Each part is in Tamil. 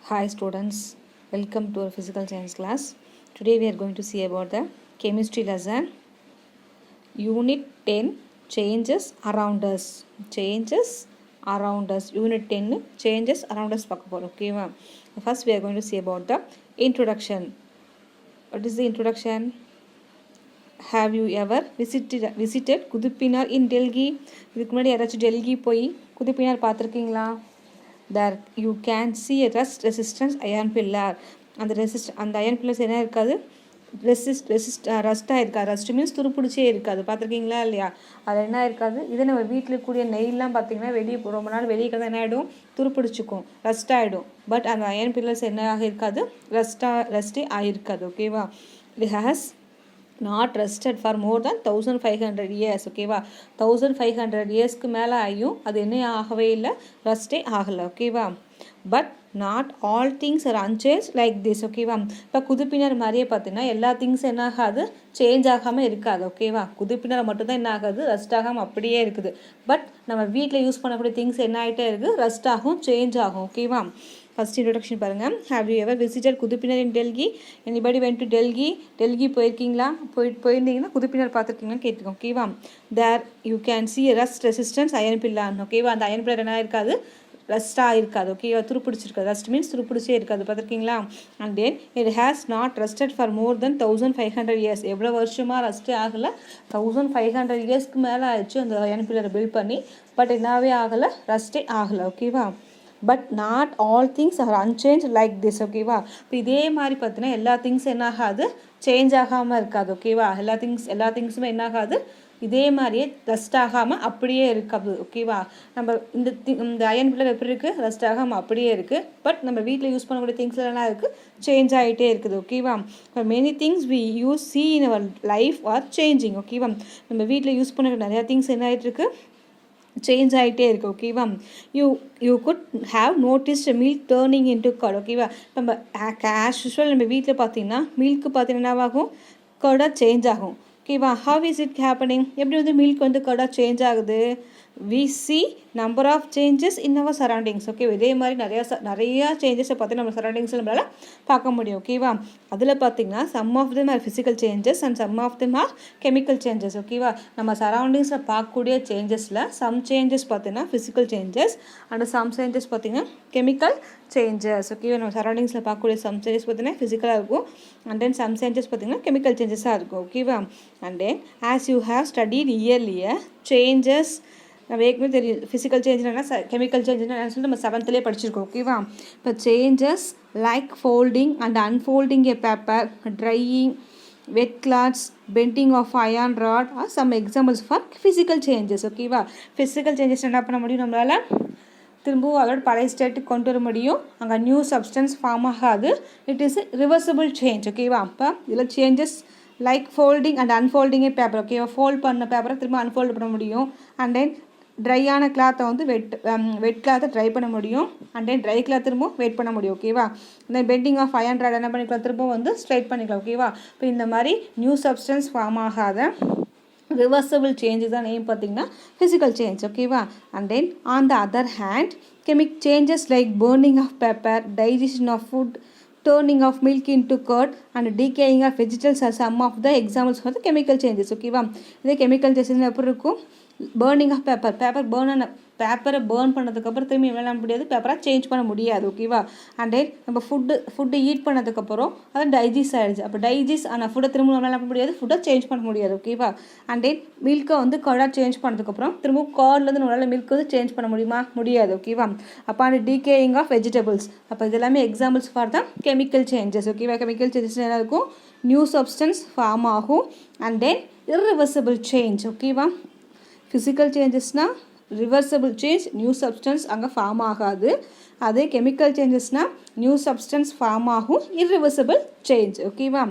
Hi students, welcome to our physical science class. Today we are going to see about the chemistry lesson. Unit 10 changes around us. Changes around us. Unit 10 changes around us. Okay, first we are going to see about the introduction. What is the introduction? Have you ever visited Kutupinar in Delhi? இதுக்கு முன்னாடி யாராச்சும் டெல்லி போய் குதுப்பினார் பார்த்துருக்கீங்களா? There you can see a rust resistance iron pillar. அந்த iron pillars என்ன இருக்காது, ரஸ்ட்டாக இருக்காது. ரஸ்ட் மீன்ஸ் துருப்பிடிச்சே இருக்காது. பார்த்துருக்கீங்களா இல்லையா? அதில் என்ன இருக்காது, இதே நம்ம வீட்டில் கூடிய நெய்லாம் பார்த்திங்கன்னா வெளியே ரொம்ப நாள் வெளியே கிடந்தா என்ன ஆகிடும், துருப்பிடிச்சிக்கும், ரஸ்ட் ஆகிடும். பட் அந்த அயன் பில்லர்ஸ் என்ன ஆகிருக்காது, ரஸ்ட்டே ஆகிருக்காது. ஓகேவா? It has not rested for more than 1500 years. ஓகேவா? 1500 இயர்ஸ்க்கு மேலே ஆகியும் அது என்ன ஆகவே இல்லை, ரஸ்டே ஆகலை. ஓகேவா? But not all things are unchanged like this. ஓகேவா? இப்போ குதுப்பினர் மாதிரியே பார்த்தீங்கன்னா எல்லா திங்ஸ் என்ன ஆகாது, சேஞ்ச் ஆகாமல் இருக்காது. ஓகேவா? குதுப்பினர் மட்டும்தான் என்ன ஆகாது, ரஸ்ட் ஆகாமல் அப்படியே இருக்குது. பட் நம்ம வீட்டில் யூஸ் பண்ணக்கூடிய திங்ஸ் என்ன ஆகிட்டே இருக்குது, ரஸ்ட் ஆகும், சேஞ்ச் ஆகும். ஓகேவா? ஃபர்ஸ்ட் இன்ட்ரோடக்ஷன் பாருங்கள். Have you ever visited Qutub Minar in Delhi? Anybody went to Delhi? Delhi போயிருக்கீங்களா? போயிருந்தீங்கன்னா குதுப்பினர் பார்த்துருக்கீங்கன்னு கேட்டுக்கோங்க. ஓகேவா? There you can see rust resistance iron pillar. ஓகேவா? அந்த அயன் பில்லர் என்ன இருக்காது, ரஸ்ட்டாக இருக்காது. ஓகேவா? துருப்பிடிச்சிருக்காது. ரஸ்ட் மீன்ஸ் துருப்பிடிச்சே இருக்காது. பார்த்துருக்கீங்களா? And then it has not ரஸ்டட் for more then 1500 years. எவ்வளோ வருஷமாக ரஸ்ட்டே ஆகலை, 1500 இயர்ஸ்க்கு மேலே ஆயிடுச்சு அந்த அயன் பில்லரை பில்ட் பண்ணி. பட் என்னவே ஆகலை, ரஸ்ட்டே ஆகலை. ஓகேவா? But not all things are unchanged like this. ஓகேவா? இப்போ இதே மாதிரி பார்த்தீங்கன்னா எல்லா திங்ஸ் என்ன ஆகாது, சேஞ்ச் ஆகாமல் இருக்காது. ஓகேவா? எல்லா திங்ஸுமே என்ன ஆகாது, இதே மாதிரியே ரஸ்ட் ஆகாமல் அப்படியே இருக்காது. ஓகேவா? நம்ம இந்த அயன் பில்லர் எப்படி இருக்குது, ரஸ்ட் ஆகாமல் அப்படியே இருக்குது. பட் நம்ம வீட்டில் யூஸ் பண்ணக்கூடிய திங்ஸ் எல்லாம் இருக்குது, சேஞ்ச் ஆகிட்டே இருக்குது. ஓகேவா? இப்போ many things we use see in our life are changing. ஓகேவா? நம்ம வீட்டில் யூஸ் பண்ண நிறையா திங்ஸ் என்ன ஆகிட்டு இருக்கு, சேஞ்ச் ஆகிட்டே இருக்குது. ஓகேவா? You could have noticed milk turning into curd. ஓகேவா? நம்ம ஆஸ் யூஸ்வல் நம்ம வீட்டில் பார்த்தீங்கன்னா மில்க்கு பார்த்தீங்கன்னா என்னவாகும், கர்டாக சேஞ்ச் ஆகும். ஓகேவா? How is it happening? எப்படி வந்து மில்க் வந்து கர்டாக சேஞ்ச் ஆகுது? We see number of changes in our surroundings. Okay, இதே மாதிரி நிறையா சேஞ்சஸை பார்த்து நம்ம சரௌண்டிங்ஸில் நம்மளால் பார்க்க முடியும். ஓகேவா? அதில் பார்த்தீங்கன்னா some of them are physical changes and some of them are chemical changes. ஓகேவா? நம்ம சரௌண்டிங்ஸில் பார்க்கக்கூடிய சேஞ்சஸில் சம் சேஞ்சஸ் பார்த்தீங்கன்னா physical changes and some changes பார்த்தீங்கன்னா கெமிக்கல் சேஞ்சஸ். ஓகேவா? நம்ம சரௌண்டிங்ஸில் பார்க்கக்கூடிய சம் சேஞ்சஸ் பார்த்தீங்கன்னா ஃபிசிக்கலாக இருக்கும் அண்ட் தென் சம் சேஞ்சஸ் பார்த்தீங்கன்னா கெமிக்கல் சேஞ்சஸாக இருக்கும். ஓகேவா? And then as you have studied earlier changes, நம்ம ஏற்கனவே தெரியும் ஃபிசிக்கல் சேஞ்சுனா கெமிக்கல் சேஞ்சுனா சொல்லி நம்ம 7th படிச்சிருக்கோம். ஓகேவா? இப்போ changes like folding and unfolding a paper, drying, wet clothes, bending of iron rod are some examples for physical changes. ஓகேவா? ஃபிசிக்கல் சேஞ்சஸ் என்ன பண்ண முடியும், நம்மளால் திரும்பவும் அதோட பழைய ஸ்டேட்டுக்கு கொண்டு வர முடியும். அங்கே நியூ சப்ஸ்டன்ஸ் ஃபார்ம் ஆகாது. It is reversible change. ஓகேவா? அப்போ இதில் changes like folding and unfolding a paper. ஓகேவா? ஃபோல்ட் பண்ண பேப்பரை திரும்ப அன்ஃபோல்டு பண்ண முடியும். அண்ட் தென் ட்ரையான கிளாத்தை வந்து வெட் கிளாத்தை ட்ரை பண்ண முடியும். அண்ட் தென் ட்ரை கிளாத் திரும்ப வெயிட் பண்ண முடியும். ஓகேவா? தென் பெண்டிங் ஆஃப் அயர்ன் ராட் என்ன பண்ணிக்கலாம், திரும்ப வந்து ஸ்ட்ரைட் பண்ணிக்கலாம். ஓகேவா? இப்போ இந்த மாதிரி நியூ சப்ஸ்டன்ஸ் ஃபார்ம் ஆகாத ரிவர்சபிள் சேஞ்சு தான் நேம் பார்த்தீங்கன்னா ஃபிசிக்கல் சேஞ்ச். ஓகேவா? And then on the other hand changes like burning of paper, digestion of food, turning of milk into curd and decaying of vegetables are some of the examples for the chemical changes. ஓகேவா? இதே கெமிக்கல் சேஞ்சஸ் எப்படி இருக்கும், பேர்னிங் ஆஃப் பேப்பர் பேப்பரை பேர்ன் பண்ணதுக்கப்புறம் திரும்பி என்ன முடியாது, பேப்பராக சேஞ்ச் பண்ண முடியாது. ஓகேவா? அண்ட் தென் நம்ம ஃபுட்டு ஈட் பண்ணதுக்கப்புறம் அது டைஜஸ்ட் ஆகிடுச்சு. அப்போ டைஜஸ்ட் ஆனால் ஃபுட்டை திரும்ப நம்மளால் பண்ண முடியாது, ஃபுட்டை சேஞ்ச் பண்ண முடியாது. ஓகேவா? அண்ட் தென் மில்க்கை வந்து கர்டாக சேஞ்ச் பண்ணதுக்கப்புறம் திரும்ப கர்ட்லேருந்து நம்மளால் மில்க் வந்து சேஞ்ச் பண்ண முடியாது. ஓகேவா? அப்போ அந்த டீகேயிங் ஆஃப் வெஜிடபிள்ஸ், அப்போ இது எல்லாமே examples for the chemical changes. ஓகேவா? கெமிக்கல் சேஞ்சஸ் என்ன இருக்கும், நியூ சப்ஸ்டன்ஸ் ஃபார்ம் ஆகும் அண்ட் தென் இர்ரிவர்சிபிள் சேஞ்ச். ஓகேவா? ஃபிசிக்கல் சேஞ்சஸ்னால் ரிவர்சபிள் சேஞ்ச், நியூ சப்ஸ்டன்ஸ் அங்கே ஃபார்ம் ஆகாது. அதே கெமிக்கல் சேஞ்சஸ்னால் நியூ சப்ஸ்டன்ஸ் ஃபார்ம் ஆகும், இர்ரிவர்சிபிள் சேஞ்ச். ஓகேவா?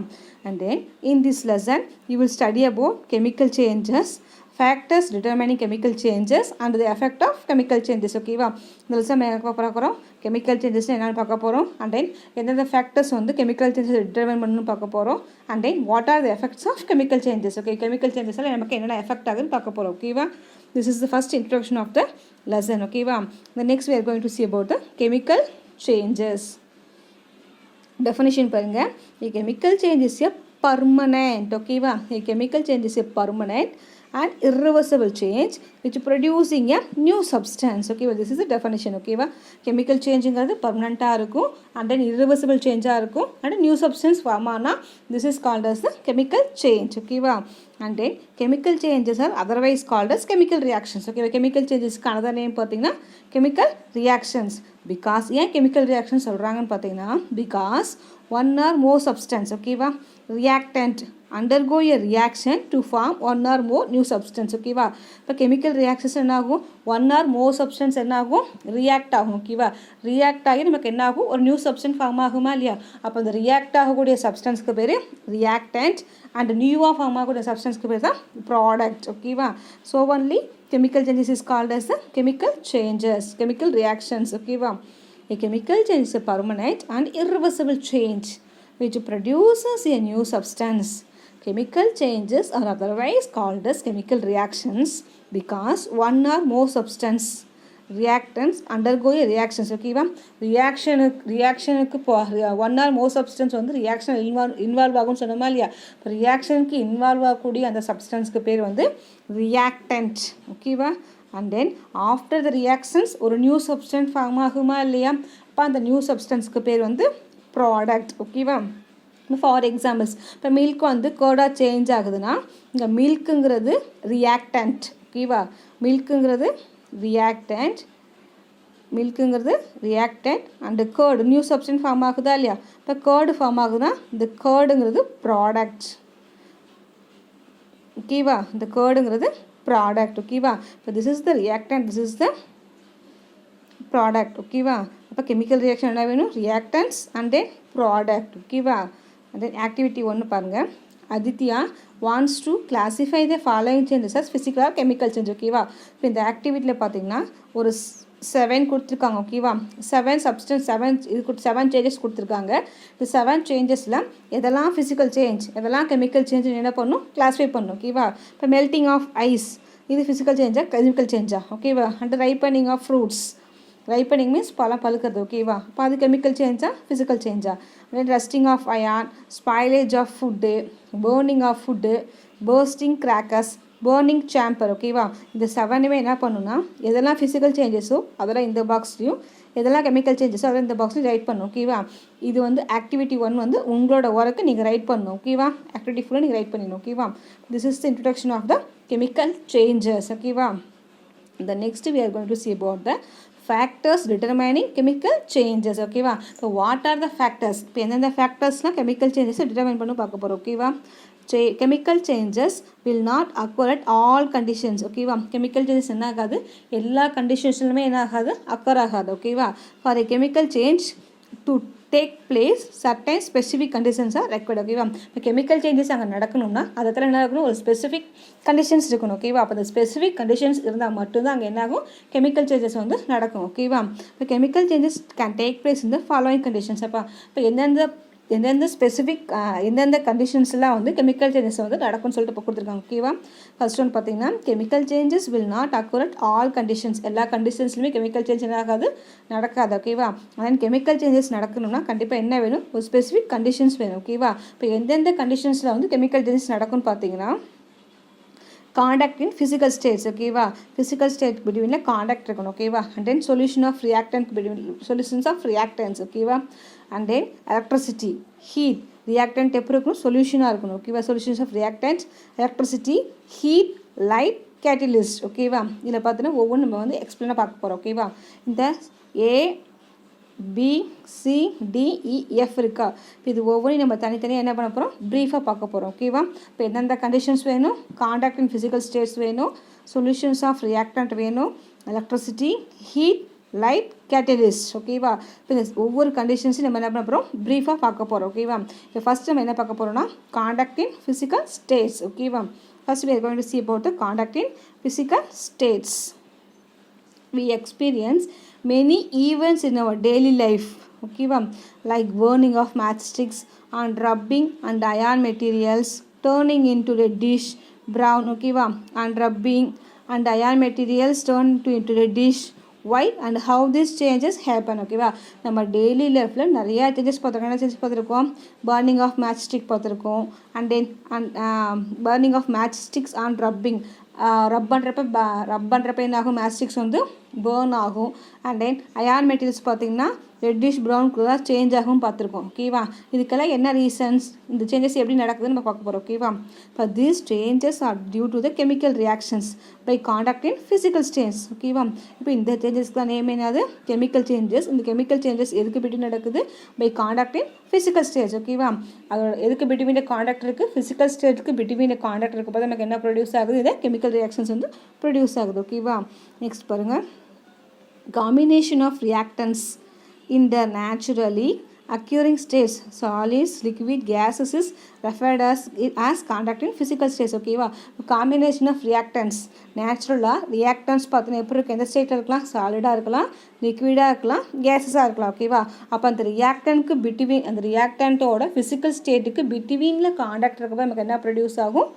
And then in this lesson you will study about chemical changes, factors determining chemical changes and the effect of chemical changes. ஓகேவா? இந்த லெசன் பார்க்குறோம் கெமிக்கல் சேஞ்சஸ் என்னென்னு பார்க்க போகிறோம். அண்ட் தென் எந்தெந்த ஃபேக்டர்ஸ் வந்து கெமிக்கல் சேஞ்சஸ் டிட்டர்மைன் பண்ணணும்னு பார்க்க போகிறோம். And then what are the effects of chemical changes. Okay, chemical சேஞ்சஸில் நமக்கு என்னென்ன எஃபெக்ட் ஆகுதுன்னு பார்க்க போகிறோம். ஓகேவா? This is the first introduction of the lesson. ஓகேவா? The next we are going to see about the chemical changes. Definition பாருங்கள். A chemical change is a permanent, ஓகேவா? A chemical change is a permanent and irreversible change which producing a new substance. Okay, well, this is the definition. Okay, chemical changing permanent இருக்கும் and then irreversible change இருக்கும் and new substance form ஆனா this is called as the chemical change. Okay, and then chemical changes are otherwise called as chemical reactions. Okay, chemical changes க்கு another name பார்த்தீங்கன்னா chemical reactions. because ஏன் chemical reactions சொல்றாங்கன்னு பார்த்தீங்கன்னா because one or more substance, ஓகேவா, reactant undergo a reaction to form one or more new substance. ஓகேவா, இப்போ chemical reactions என்ன ஆகும், one or more substance என்ன ஆகும், react ஆகும். ஓகேவா, react ஆகி நமக்கு என்ன ஆகும், ஒரு நியூ சப்ஸ்டன்ஸ் ஃபார்ம் ஆகுமா இல்லையா? அப்போ அந்த ரியாக்ட் ஆகக்கூடிய சப்ஸ்டன்ஸ்க்கு பேர் ரியாக்டன்ட் அண்ட் நியூவாக ஃபார்ம் ஆகக்கூடிய சப்ஸ்டன்ஸ்க்கு பேர் தான் ப்ராடக்ட். ஓகேவா, so only chemical changes is called as the chemical changes, chemical reactions. ஓகேவா, a chemical change is a permanent and irreversible change which produces a new substance. Chemical changes are otherwise called as chemical reactions because one or more substance reactants undergo a reactions. ஓகேவா, ரியாக்ஷனுக்கு ஒன் ஆர் மோர் சப்ஸ்டன்ஸ் வந்து ரியாக்ஷன் இன்வால்வ் ஆகும்னு சொன்னோமா இல்லையா? இப்போ ரியாக்ஷனுக்கு இன்வால்வ் ஆகக்கூடிய அந்த சப்ஸ்டன்ஸ்க்கு பேர் வந்து ரியாக்டன்ட். ஓகேவா, and then after the reactions ஒரு நியூ சப்ஸ்டன்ஸ் ஃபார்ம் ஆகுமா இல்லையா? அப்போ அந்த நியூ சப்ஸ்டன்ஸ்க்கு பேர் வந்து ப்ராடக்ட். ஓகேவா, ஃபார் எக்ஸாம்பிள்ஸ் இப்போ மில்க் வந்து கேர்டாக சேஞ்ச் ஆகுதுன்னா இங்கே மில்க்குங்கிறது ரியாக்டன்ட். ஓகேவா, மில்க்குங்கிறது reactant and curd new substance form ஆகுதா இல்லையா? இப்போ கேர்டு ஃபார்ம் ஆகுதுன்னா இந்த கேர்டுங்கிறது ப்ராடக்ட். ஓகேவா, இந்த கேர்டுங்கிறது ப்ராடக்ட். ஓகேவா, இப்போ this is the reactant, this is the product. ஓகேவா, அப்போ கெமிக்கல் ரியாக்ஷன் என்ன வேணும், ரியாக்டன்ஸ் அண்ட் தென் ப்ராடக்ட். ஓகேவா, அண்ட் தென் ஆக்டிவிட்டி 1 பாருங்கள். Aditya wants to classify the following changes as physical or chemical change. ஓகேவா, இப்போ இந்த ஆக்டிவிட்டியில் பார்த்தீங்கன்னா ஒரு 7 கொடுத்துருக்காங்க. ஓகேவா, 7 சப்ஸ்டன்ஸ் 7 சேஞ்சஸ் கொடுத்துருக்காங்க. இந்த 7 சேஞ்சஸில் எதெல்லாம் ஃபிசிக்கல் சேஞ்ச் எதெல்லாம் கெமிக்கல் சேஞ்ச் என்ன பண்ணணும், கிளாஸிஃபை பண்ணணும். ஓகேவா, இப்போ மெல்ட்டிங் ஆஃப் ஐஸ் இது ஃபிசிக்கல் சேஞ்சா கெமிக்கல் சேஞ்சா? ஓகேவா, and ripening of fruits, ripening means பழம் பழுக்கிறது. ஓகேவா, அப்போ அது கெமிக்கல் சேஞ்சா ஃபிசிக்கல் சேஞ்சா? Rusting of iron, spoilage of food, burning of food, bursting crackers, burning camphor. ஓகேவா, இந்த 7மே என்ன பண்ணணும்னா எதெல்லாம் ஃபிசிக்கல் சேஞ்சஸோ அதெல்லாம் இந்த பாக்ஸ்லையும், எதெல்லாம் கெமிக்கல் சேஞ்சஸோ அதெல்லாம் இந்த பாக்ஸ்லையும் ரைட் பண்ணணும். ஓகேவா, இது வந்து ஆக்டிவிட்டி 1 வந்து உங்களோட ஒர்க்கு நீங்கள் ரைட் பண்ணணும். ஓகேவா, ஆக்டிவிட்டி ஃபுல்லாக நீங்கள் ரைட் பண்ணிடணும். ஓகேவா, this is the introduction of the chemical changes. ஓகேவா, the next we are going to see about the factors determining chemical changes. ஓகேவா, இப்போ வாட் ஆர் த ஃபேக்டர்ஸ், இப்போ எந்தெந்த ஃபேக்டர்ஸ்லாம் கெமிக்கல் சேஞ்சஸை டிட்டர்மைன் பண்ணி பார்க்க போகிறோம். ஓகேவா, chemical changes will not occur at all conditions. ஓகேவா, கெமிக்கல் சேஞ்சஸ் என்ன ஆகாது, எல்லா கண்டிஷன்ஸ்லுமே என்ன ஆகாது, அக்கர் ஆகாது. ஓகேவா, for A chemical change to take place certain specific conditions R required. ஓகேவா, இப்போ கெமிக்கல் சேஞ்சஸ் அங்கே நடக்கணும்னா அதில் என்ன இருக்கணும், ஒரு ஸ்பெசிஃபிக் கண்டிஷன்ஸ் இருக்கணும். ஓகேவா, அப்போ அந்த ஸ்பெசிஃபிக் கண்டிஷன்ஸ் இருந்தால் மட்டும்தான் அங்கே என்ன ஆகும், கெமிக்கல் சேஞ்சஸ் வந்து நடக்கும். ஓகேவா, இப்போ chemical changes can take place இந்த ஃபாலோயிங் கண்டிஷன்ஸ். அப்போ இப்போ எந்தெந்த ஸ்பெசிஃபிக் எந்தெந்த கண்டிஷன்ஸ்லாம் வந்து கெமிக்கல் சேஞ்சஸ் வந்து நடக்கும்னு சொல்லிட்டு இப்போ கொடுத்துருக்காங்க. ஓகேவா, ஃபர்ஸ்ட் ஒன் பார்த்தீங்கன்னா chemical changes will not occur at all conditions, எல்லா கண்டிஷன்ஸ்லையுமே கெமிக்கல் சேஞ்ச் ஆகாது, நடக்காது. ஓகேவா, அண்ட் கெமிக்கல் சேஞ்சஸ் நடக்கணும்னா கண்டிப்பாக என்ன வேணும், ஒரு ஸ்பெசிஃபிக் கண்டிஷன்ஸ் வேணும். ஓகேவா, இப்போ எந்தெந்த கண்டிஷன்ஸில் வந்து கெமிக்கல் சேஞ்சஸ் நடக்கும்னு பார்த்தீங்கன்னா காண்டாக்ட் இன் ஃபிசிக்கல் ஸ்டேட்ஸ். ஓகேவா, ஃபிசிக்கல் ஸ்டேட் பிட்வீனில் காண்டாக்ட் இருக்கணும். ஓகேவா, and then solution of reactant between solutions of reactants. ஓகேவா, and then electricity, heat, reactant எப்படி இருக்கணும், சொல்யூஷனாக இருக்கணும். ஓகேவா, solutions of reactant, electricity, heat, light, catalyst. ஓகேவா, இதில் பார்த்தீங்கன்னா ஒவ்வொன்றும் நம்ம வந்து எக்ஸ்பிளைனாக பார்க்க போகிறோம். ஓகேவா, இந்த ABCDEF இருக்கா, இது ஒவ்வொன்றையும் நம்ம தனித்தனியாக என்ன பண்ண போகிறோம், ப்ரீஃபாக பார்க்க போகிறோம். ஓகேவா, இப்போ எந்தெந்த கண்டிஷன்ஸ் வேணும், காண்டாக்ட் இன் ஃபிசிக்கல் ஸ்டேட்ஸ் வேணும், சொல்யூஷன்ஸ் ஆஃப் ரியாக்டன்ட் வேணும், எலக்ட்ரிசிட்டி, ஹீட், லைட், கேட்டலிஸ்ட். ஓகேவா, இப்போ இந்த ஒவ்வொரு கண்டிஷன்ஸையும் நம்ம என்ன பண்ண போகிறோம், ப்ரீஃபாக பார்க்க போகிறோம். ஓகேவா, இப்போ ஃபஸ்ட் நம்ம என்ன பார்க்க போகிறோம்னா காண்டாக்ட் இன் ஃபிசிக்கல் ஸ்டேட்ஸ். ஓகேவா, first we are going to see about the conduct in physical states. We experience many events in our daily life. Okay, like burning of matchsticks and rubbing and iron materials, turning into a dish brown. Okay, and rubbing and iron materials turn into a dish, why and how these changes happen. ஓகேவா, நம்ம டெய்லி லைஃப்பில் நிறையா சேஞ்சஸ் பார்த்துருக்கோம். என்ன சேஞ்சஸ் பார்த்துருக்கோம்? பர்னிங் ஆஃப் மேட்ச் ஸ்டிக் பார்த்துருக்கோம். And then burning of match sticks and rubbing. Rub பண்ணுறப்ப என்ன ஆகும்? மேட்ச் ஸ்டிக்ஸ் வந்து பேர்ன் ஆகும். அண்ட் தென் அயான் மெட்டீரியல்ஸ் பார்த்திங்கன்னா ரெட்டிஷ் ப்ரௌன் கலராக சேஞ்ச் ஆகும் பார்த்துருக்கோம். ஓகேவா, இதுக்கெல்லாம் என்ன ரீசன்ஸ், இந்த சேஞ்சஸ் எப்படி நடக்குதுன்னு நம்ம பார்க்க போகிறோம். ஓகேவா, இப்போ these changes are due to the chemical reactions by contact in physical stage. ஓகேவா, இப்போ இந்த சேஞ்சஸ்க்கு தான் நேம் என்னது? Chemical changes. இந்த கெமிக்கல் சேஞ்சஸ் எதுக்கு பிட்வீன் நடக்குது? By contact in physical stage. ஓகேவா, அதோட எதுக்கு பிட்வீன் காண்டாக்ட் இருக்குது? ஃபிசிக்கல் ஸ்டேஜுக்கு பிட்வீன் காண்டாக்ட் இருக்குது போது நமக்கு என்ன ப்ரொடியூஸ் ஆகுது? இதை கெமிக்கல் ரியாக்ஷன்ஸ் வந்து ப்ரொடியூஸ் ஆகுது. ஓகேவா, நெக்ஸ்ட் பாருங்கள். Combination of reactants in the naturally occurring states, solids, liquid, gases is referred as conduct in physical states. ஓகேவா, காம்பினேஷன் ஆஃப் ரியாக்டன்ஸ். நேச்சுரலாக ரியாக்டன்ஸ் பார்த்தீங்கன்னா எப்படி இருக்குது? எந்த ஸ்டேட்டில் இருக்கலாம்? சாலிடாக இருக்கலாம், லிக்விடாக இருக்கலாம், கேஸஸாக இருக்கலாம். ஓகேவா, அப்போ அந்த ரியாக்டனுக்கு பிட்வீன், அந்த ரியாக்டன்ட்டோட ஃபிசிக்கல் ஸ்டேட்டுக்கு பிட்வீனில் காண்டாக்ட் இருக்கப்போ நமக்கு என்ன ப்ரொடியூஸ் ஆகும்?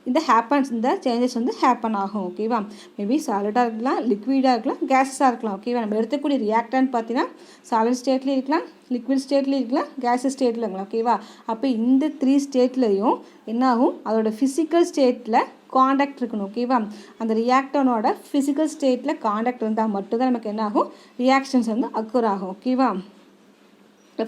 இந்த ஹேப்பன்ஸ், இந்த சேஞ்சஸ் வந்து ஹேப்பன் ஆகும். ஓகேவா, மேபி சாலிடாக இருக்கலாம், லிக்விடாக இருக்கலாம், கேஸஸாக இருக்கலாம். ஓகேவா, நம்ம எடுத்துக்கூடிய ரியாக்டன் பார்த்தீங்கன்னா சாலிட் ஸ்டேட்லேயும் இருக்கலாம், லிக்விட் ஸ்டேட்லேயும் இருக்கலாம், கேஸஸ் ஸ்டேட்டில் இருக்கலாம். ஓகேவா, அப்போ இந்த 3 ஸ்டேட்லேயும் என்ன ஆகும்? அதோட ஃபிசிக்கல் ஸ்டேட்டில் காண்டாக்ட் இருக்கணும். ஓகேவா, அந்த ரியாக்டனோட ஃபிசிக்கல் ஸ்டேட்டில் காண்டாக்ட் இருந்தால் மட்டும்தான் நமக்கு என்ன ஆகும்? ரியாக்ஷன்ஸ் வந்து அக்கர் ஆகும். ஓகேவா,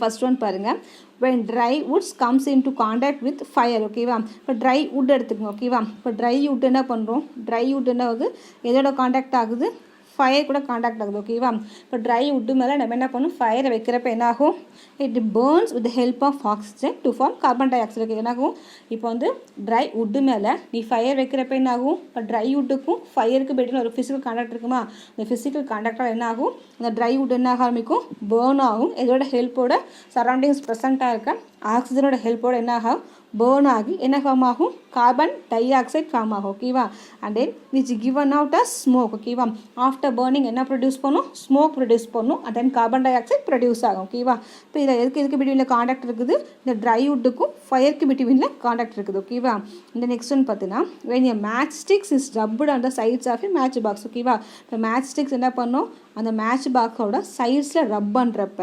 ஃபர்ஸ்ட் ஒன் பாருங்கள். when dry woods comes into contact with fire. ஓகேவா, இப்போ ட்ரை வுட் எடுத்துக்கோங்க. ஓகேவா, இப்போ ட்ரை வுட் என்ன பண்ணுறோம்? ட்ரை வுட் என்ன ஆகுது? எதோட காண்டாக்ட் ஆகுது? ஃபயர் கூட காண்டாக்ட் ஆகுது. ஓகேவா, இப்போ ட்ரை வுட்டு மேலே நம்ம என்ன பண்ணணும்? ஃபயரை வைக்கிறப்ப என்ன ஆகும்? It burns with help of oxygen to form carbon dioxide. என்ன ஆகும்? இப்போ வந்து ட்ரை வுட்டு மேலே நீ ஃபயர் வைக்கிறப்ப என்ன ஆகும்? இப்போ ட்ரை வுட்டுக்கும் ஃபயருக்கு போய்ட்டு ஒரு ஃபிசிக்கல் காண்டாக்ட் இருக்குமா? அந்த ஃபிசிக்கல் காண்டாக்டாக என்ன ஆகும்? அந்த ட்ரை வுட் என்ன ஆக ஆரம்பிக்கும்? பேர்ன் ஆகும். இதோட ஹெல்ப்போட சரௌண்டிங்ஸ் ப்ரெசண்ட்டாக இருக்க ஆக்சிஜனோட ஹெல்ப்போட என்ன ஆகும்? பேர்ன் ஆகி என்ன ஃபார்ம் ஆகும்? கார்பன் டை ஆக்சைடு ஃபார்ம் ஆகும். ஓகேவா, and then which given out as smoke. ஓகேவா, ஆஃப்டர் பர்னிங் என்ன ப்ரொடியூஸ் பண்ணும்? ஸ்மோக் ப்ரொடியூஸ் பண்ணும். And then carbon dioxide produce ஆகும். ஓகேவா, இப்போ இதில் எதுக்கு பிட்வீனில் காண்டாக்ட் இருக்குது? இந்த ட்ரை வுட்டுக்கும் ஃபயருக்கு பிட்வீனில் காண்டாக்ட் இருக்குது. ஓகேவா, இந்த நெக்ஸ்ட் ஒன் பார்த்தீங்கன்னா when a match sticks is rubbed on the sides of a match box. ஓகேவா, இப்போ மேட்ச் ஸ்டிக்ஸ் என்ன பண்ணும்? அந்த மேட்ச் பாக்ஸோட சைட்ஸில் ரப் பண்ணுறப்ப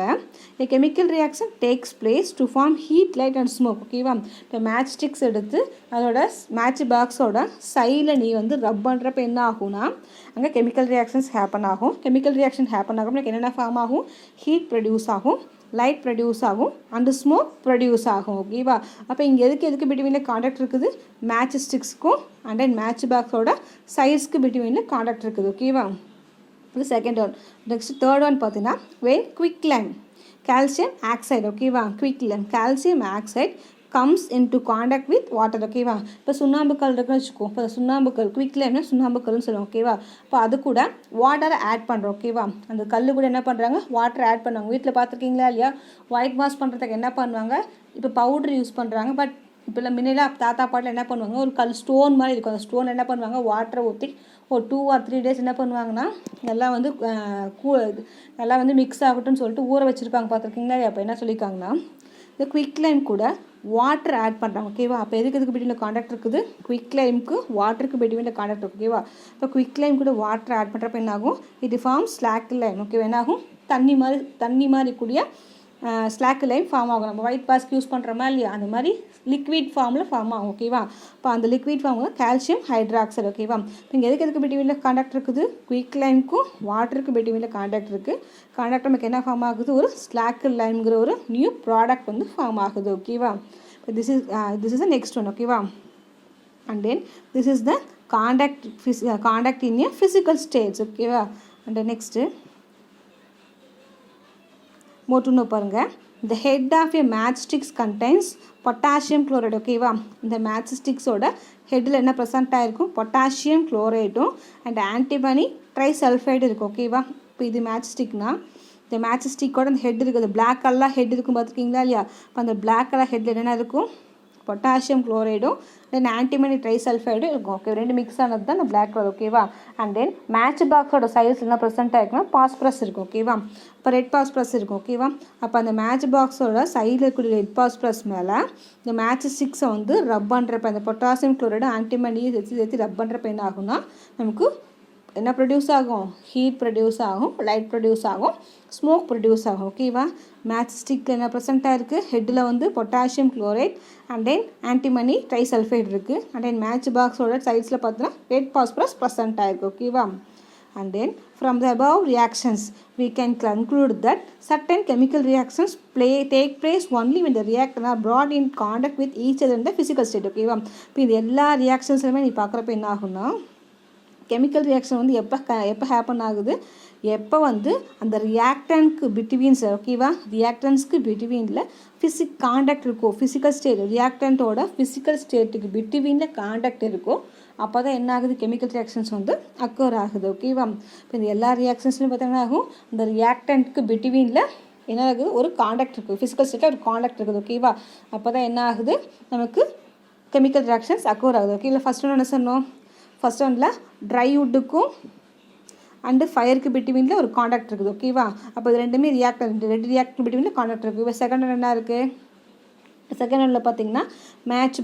a chemical reaction takes place to form heat, light and smoke. ஓகேவா, இப்போ மேட்ச் ஸ்டிக்ஸ் எடுத்து அதோட மேட்ச் பாக்ஸோட சைடில் நீ வந்து ரப் பண்ணுறப்ப என்ன ஆகும்னா அங்கே கெமிக்கல் ரியாக்ஷன்ஸ் ஹேப்பன் ஆகும். கெமிக்கல் ரியாக்ஷன் ஹேப்பன் ஆகும், எனக்கு என்னென்ன ஃபார்ம் ஆகும்? ஹீட் ப்ரொடியூஸ் ஆகும், லைட் ப்ரொடியூஸ் ஆகும், அண்டு ஸ்மோக் ப்ரொடியூஸ் ஆகும். ஓகேவா, அப்போ இங்கே எதுக்கு பிட்வீனில் காண்டாக்ட் இருக்குது? மேட்ச் ஸ்டிக்ஸ்க்கும் அண்ட் தென் மேட்ச் பாக்ஸோட சைட்ஸ்க்கு பிட்வீனில் காண்டாக்ட் இருக்குது. ஓகேவா, இது second one. Next third one பார்த்தீங்கன்னா when quicklime calcium oxide. ஓகேவா, quicklime calcium oxide comes into contact with water. ஓகேவா, இப்போ சுண்ணாம்புக்கல் இருக்குன்னு வச்சுக்கோ. இப்போ சுண்ணாம்புக்கல் குவிக்லைம்னா சுண்ணாம்புக்கல்னு சொல்லுவோம். ஓகேவா, இப்போ அது கூட வாட்டரை ஆட் பண்ணுறோம். ஓகேவா, அந்த கல் கூட என்ன பண்ணுறாங்க? வாட்டரை ஆட் பண்ணுவாங்க. வீட்டில் பார்த்துருக்கீங்களா இல்லையா? ஒயிட் வாஷ் பண்ணுறதுக்கு என்ன பண்ணுவாங்க? இப்போ பவுடர் யூஸ் பண்ணுறாங்க. பட் இப்போல்லாம் முன்னெல்லாம் தாத்தா பாட்டில் என்ன பண்ணுவாங்க? ஒரு கல் ஸ்டோன் மாதிரி இருக்கும். அந்த ஸ்டோன் என்ன பண்ணுவாங்க? வாட்டரை ஊற்றி ஒரு 2 or 3 days என்ன பண்ணுவாங்கன்னா நல்லா வந்து நல்லா வந்து மிக்ஸ் ஆகட்டும்னு சொல்லிட்டு ஊற வச்சுருப்பாங்க. பார்த்துருக்கீங்களா? அப்போ என்ன சொல்லியிருக்காங்கன்னா இந்த குவிக்லைம் கூட வாட்டர் ஆட் பண்ணுறாங்க. ஓகேவா, அப்போ எதுக்கு பிட்வீனில் காண்டாக்ட் இருக்குது? குவிக்லைமுக்கு வாட்டருக்கு பிட்வீனில் காண்டாக்ட் இருக்குது. ஓகேவா, இப்போ குவிக்லைம் கூட வாட்டர் ஆட் பண்ணுறப்ப என்ன ஆகும்? இது ஃபார்ம் ஸ்லாக் லைன். ஓகேவா, என்ன ஆகும்? தண்ணி மாதிரி கூடிய ஸ்லாக் லைன் ஃபார்ம் ஆகும். நம்ம ஒயிட் வாஷ்க்கு யூஸ் பண்ணுறோமா இல்லையா? அந்த மாதிரி லிக்விட் ஃபார்மில் ஃபார்ம் ஆகும். ஓகேவா, இப்போ அந்த லிக்விட் ஃபார்மில் கால்சியம் ஹைட்ராக்சைடு. ஓகேவா, இப்போ இங்கே எதுக்கு பிட்வீனில் காண்டாக்ட் இருக்குது? குவிக்லைமுக்கும் வாட்டருக்கு பிட்வீனில் காண்டாக்ட் இருக்குது. காண்டாக்ட் நமக்கு என்ன ஃபார்ம் ஆகுது? ஒரு ஸ்லாக் லைன்ங்கிற ஒரு நியூ ப்ராடக்ட் வந்து ஃபார்ம் ஆகுது. ஓகேவா, இப்போ this is the next one. ஓகேவா, and then this is the conduct in a physical states. ஓகேவா, and next மோட்டுன்னு பாருங்க. the head of a matchsticks contains potassium chloride. ஓகேவா, இந்த மேட்ச் ஸ்டிக்ஸோட ஹெட்டில் என்ன ப்ரெசென்ட் ஆகிருக்கும்? பொட்டாசியம் குளோரைடும் அண்ட் ஆன்டிமனி ட்ரைசல்ஃபைடு இருக்கும். ஓகேவா, இப்போ இது மேட்ச் ஸ்டிக்னா இந்த மேட்ச் ஸ்டிக்கோட அந்த ஹெட் இருக்குது. பிளாக் கலர் ஹெட் இருக்கும், பார்த்துருக்கீங்களா இல்லையா? இப்போ அந்த பிளாக் கலர் ஹெட்டில் என்னென்ன இருக்கும்? பொட்டாசியம் குளோரைடும் தென் ஆன்டிமனி ட்ரைசல்ஃபைடும் இருக்கும். ஓகே, ரெண்டு மிக்ஸ் ஆனது தான் இந்த பிளாக் கலர். ஓகேவா, அண்ட் தென் மேட்ச் பாக்ஸோட சைஸ் என்ன ப்ரெசென்ட் ஆகிருக்குன்னா பாஸ்பரஸ் இருக்கும். ஓகேவா, இப்போ ரெட் பாஸ்பரஸ் இருக்கும். ஓகேவா, அப்போ அந்த மேட்ச் பாக்ஸோட சைடில் இருக்கக்கூடிய ரெட் பாஸ்பரஸ் மேலே இந்த மேட்ச் ஸ்டிக்ஸை வந்து ரப் பண்ணுறப்ப அந்த பொட்டாசியம் குளோரைடும் ஆன்டிமனியை சேர்த்து ரப் பண்ணுறப்ப என்ன ஆகும்னா நமக்கு என்ன ப்ரொடியூஸ் ஆகும், ஹீட் ப்ரொடியூஸ் ஆகும், லைட் ப்ரொடியூஸ் ஆகும், ஸ்மோக் ப்ரொடியூஸ் ஆகும். ஓகேவா. மேட்ச் ஸ்டிக்கில் என்ன ப்ரெசென்ட்டாக இருக்குது, ஹெட்டில் வந்து potassium chloride and then antimony trisulphide இருக்குது. அண்ட் தென் மேட்ச் பாக்ஸோட சைட்ஸில் பார்த்தீங்கன்னா ரெட் பாஸ்பரஸ் ப்ரெசென்ட்டாக இருக்குது. ஓகேவா. And then from the above reactions we can conclude that certain chemical reactions take place only when the reactants are brought in contact with each other in the physical state. ஓகேவா. இப்போ இது எல்லா ரியாக்ஷன்ஸ்லையுமே நீ பார்க்குறப்ப என்ன ஆகும்னா, கெமிக்கல் ரியாக்ஷன் வந்து எப்போ ஹேப்பன் ஆகுது, எப்போ வந்து அந்த ரியாக்டன்ட்க்கு பிட்வீன்ஸ், ஓகேவா, ரியாக்டன்ஸ்க்கு பிட்வீனில் காண்டாக்ட் இருக்கோ, ஃபிசிக்கல் ஸ்டேட் ரியாக்டன்ட்டோட ஃபிசிக்கல் ஸ்டேட்டுக்கு பிட்வீனில் காண்டாக்ட் இருக்கோ, அப்போ தான் என்ன ஆகுது, கெமிக்கல் ரியாக்ஷன்ஸ் வந்து அக்கர் ஆகுது. ஓகேவா. இப்போ இந்த எல்லா ரியாக்ஷன்ஸ்லையும் பார்த்தீங்கன்னா ஆகும், அந்த ரியாக்டன்ட்க்கு பிட்வீனில் என்ன ஆகுது, ஒரு காண்டாக்ட் இருக்குது, ஃபிசிக்கல் ஸ்டேட்டில் ஒரு காண்டாக்ட் இருக்குது. ஓகேவா. அப்போ தான் என்ன ஆகுது, நமக்கு கெமிக்கல் ரியாக்ஷன்ஸ் அக்கர் ஆகுது. ஓகே. இல்லை ஃபஸ்ட் ஒன்று என்ன சொன்னோம், ஃபஸ்ட் ஒன்றில் ட்ரை வுட்டுக்கும் அண்டு ஃபயருக்கு பிட்வீனில் ஒரு காண்டாக்ட் இருக்குது. ஓகேவா. அப்போ இது ரெண்டுமே ரெண்டு ரியாக்டர் பிட்வீனில் காண்டாக்ட் இருக்குது. இப்போ செகண்ட் ஒன்று என்ன இருக்குது, செகண்ட் ஒன்றில் பார்த்தீங்கன்னா மேட்ச்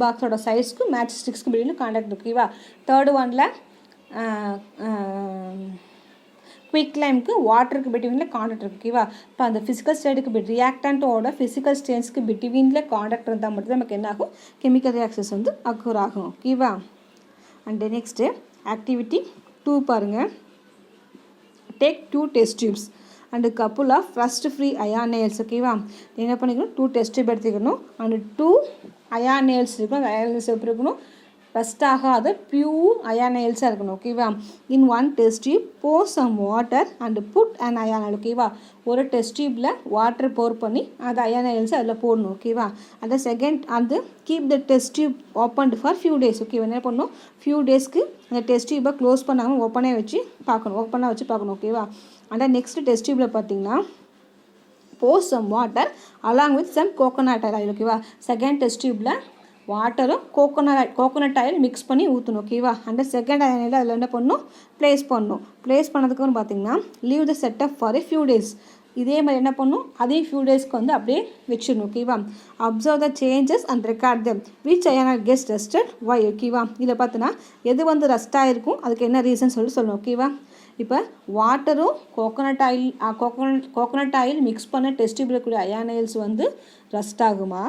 பாக்ஸோட சைஸ்க்கு மேட்ச் ஸ்டிக்ஸ்க்கு பிட்வீனில் காண்டாக்ட் இருக்குது. ஓகேவா. தேர்டு ஒன்றில் குவிக் லைமுக்கு வாட்டருக்கு பிட்வீனில் காண்டாக்ட் இருக்குது. ஓகேவா. இப்போ அந்த ஃபிசிக்கல் ஸ்டேட்டுக்கு ரியாக்டன்ட்டோட ஃபிசிக்கல் ஸ்டேட்ஸ்க்கு பிட்வீனில் காண்டாக்ட் இருந்தால் மட்டும் நமக்கு என்ன ஆகும், கெமிக்கல் ரியாக்ஷன்ஸ் வந்து அக்கர் ஆகும். ஓகேவா. அண்டு நெக்ஸ்ட்டு ஆக்டிவிட்டி 2 பாருங்கள். Take 2 test tubes and couple of rust free iron nails. ஓகேவா. என்ன பண்ணிக்கணும், 2 டெஸ்ட் டியூப் எடுத்துக்கணும். அண்டு 2 அயான் நெயில்ஸ் இருக்கணும். அந்த அயான் நெயில்ஸ் எப்படி இருக்கணும், ரஸ்ட் ஆகாத பியூர் அயான் நெயில்ஸாக இருக்கணும். ஓகேவா. In 1 test tube pour some water and put an iron nail. ஓகேவா. ஒரு டெஸ்ட் டியூப்பில் வாட்டர் போர் பண்ணி அந்த அயான் நெயில்ஸை அதில் போடணும். ஓகேவா. அந்த செகண்ட் அந்த keep the test tube opened for few days. ஓகேவா. என்ன பண்ணணும், ஃபியூ டேஸ்க்கு அந்த டெஸ்ட் டியூப்பை க்ளோஸ் பண்ணாமல் ஓப்பனாக வச்சு பார்க்கணும். ஓகேவா. அந்த நெக்ஸ்ட் டெஸ்ட் டியூப்பில் பார்த்தீங்கன்னா pour some water along with some coconut oil. ஓகேவா. செகண்ட் டெஸ்ட் டியூப்பில் வாட்டரும் கோகோனட் ஆயில் மிக்ஸ் பண்ணி ஊற்றணும். ஓகேவா. அந்த செகண்ட் ஆயில் அதில் என்ன பண்ணணும், ப்ளேஸ் பண்ணதுக்கப்புறம் பார்த்தீங்கன்னா leave the setup for few days. இதே மாதிரி என்ன பண்ணணும், அதே ஃபியூ டேஸ்க்கு வந்து அப்படியே வச்சிடணும். ஓகேவா. Observe the changes and record them which iron gets rusted why. ஓகேவா. இதில் பார்த்தீங்கன்னா எது வந்து ரஸ்ட்டாக இருக்கும், அதுக்கு என்ன ரீசன் சொல்லணும். ஓகேவா. இப்போ வாட்டரும் கோகோனட் ஆயில் மிக்ஸ் பண்ண டெஸ்ட் டியூப்ல இருக்கக்கூடிய அயான் ஆயில்ஸ் வந்து ரஸ்ட் ஆகுமா,